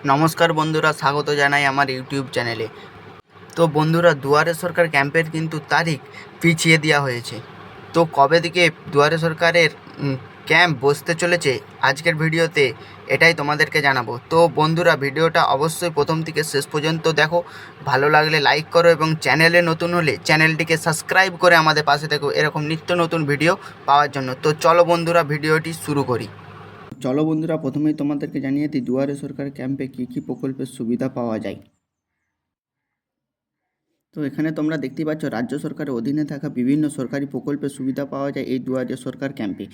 নমস্কার বন্ধুরা, স্বাগত জানাই আমার ইউটিউব চ্যানেলে। তো বন্ধুরা, দুয়ারে সরকার ক্যাম্পের কিন্তু তারিখ পিছিয়ে দেওয়া হয়েছে। তো কবে থেকে দুয়ারে সরকারের ক্যাম্প বসতে চলেছে আজকের ভিডিওতে এটাই তোমাদেরকে জানাবো। তো বন্ধুরা, ভিডিওটা অবশ্যই প্রথম থেকে শেষ পর্যন্ত দেখো। ভালো লাগলে লাইক করো এবং চ্যানেলে নতুন হলে চ্যানেলটিকে সাবস্ক্রাইব করে আমাদের পাশে থেকো এরকম নিত্য নতুন ভিডিও পাওয়ার জন্য। তো চলো বন্ধুরা, ভিডিওটি শুরু করি। চলো বন্ধুরা, প্রথমেই তোমাদেরকে জানিয়ে দিই দুয়ারে সরকার ক্যাম্পে কী কী প্রকল্পের সুবিধা পাওয়া যায়। তো এখানে তোমরা দেখতেই পাচ্ছ রাজ্য সরকারের অধীনে থাকা বিভিন্ন সরকারি প্রকল্পের সুবিধা পাওয়া যায় এই দুয়ারে সরকার ক্যাম্পে।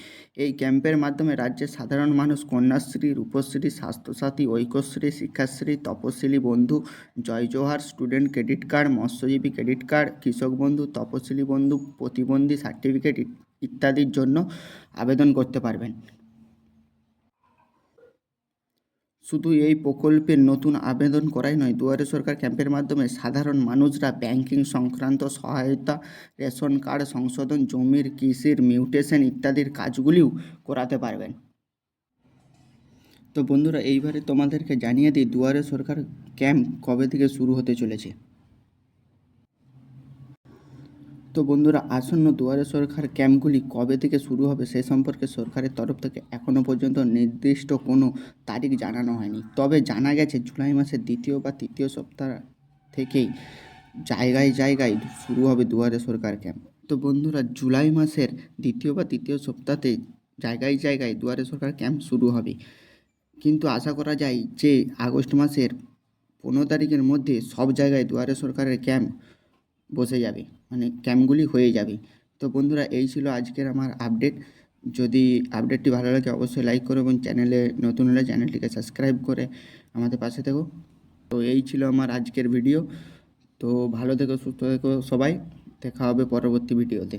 এই ক্যাম্পের মাধ্যমে রাজ্যের সাধারণ মানুষ কন্যাশ্রী, রূপশ্রী, স্বাস্থ্যসাথী, ঐক্যশ্রী, শিক্ষাশ্রী, তপশিলি বন্ধু, জয় জোহার, স্টুডেন্ট ক্রেডিট কার্ড, মৎস্যজীবী ক্রেডিট কার্ড, কৃষক বন্ধু, তপশিলি বন্ধু, প্রতিবন্ধী সার্টিফিকেট ইত্যাদির জন্য আবেদন করতে পারবেন। শুধু এই প্রকল্পের নতুন আবেদন করাই নয়, দুয়ারে সরকার ক্যাম্পের মাধ্যমে সাধারণ মানুষরা ব্যাংকিং সংক্রান্ত সহায়তা, রেশন কার্ড সংশোধন, জমির কৃষির মিউটেশন ইত্যাদির কাজগুলিও করাতে পারবেন। তো বন্ধুরা, এইবারে তোমাদেরকে জানিয়ে দিই দুয়ারে সরকার ক্যাম্প কবে থেকে শুরু হতে চলেছে। তো বন্ধুরা, আসন্ন দুয়ারে সরকার ক্যাম্পগুলি কবে থেকে শুরু হবে সে সম্পর্কে সরকারের তরফ থেকে এখনও পর্যন্ত নির্দিষ্ট কোনো তারিখ জানানো হয়নি। তবে জানা গেছে জুলাই মাসের দ্বিতীয় বা তৃতীয় সপ্তাহ থেকেই জায়গায় জায়গায় শুরু হবে দুয়ারে সরকার ক্যাম্প। তো বন্ধুরা, জুলাই মাসের দ্বিতীয় বা তৃতীয় সপ্তাহে জায়গায় জায়গায় দুয়ারে সরকার ক্যাম্প শুরু হবে, কিন্তু আশা করা যায় যে আগস্ট মাসের 15 তারিখের মধ্যে সব জায়গায় দুয়ারে সরকারের ক্যাম্প বসে যাবে, মানে ক্যাম্পগুলি হয়ে যাবে। তো বন্ধুরা, এই ছিল আজকের আমার আপডেট। যদি আপডেটটি ভালো লাগে অবশ্যই লাইক করো এবং চ্যানেলে নতুন হলে চ্যানেলটিকে সাবস্ক্রাইব করে আমাদের পাশে থেকো। তো এই ছিল আমার আজকের ভিডিও। তো ভালো থেকো, সুস্থ থেকো সবাই। দেখা হবে পরবর্তী ভিডিওতে।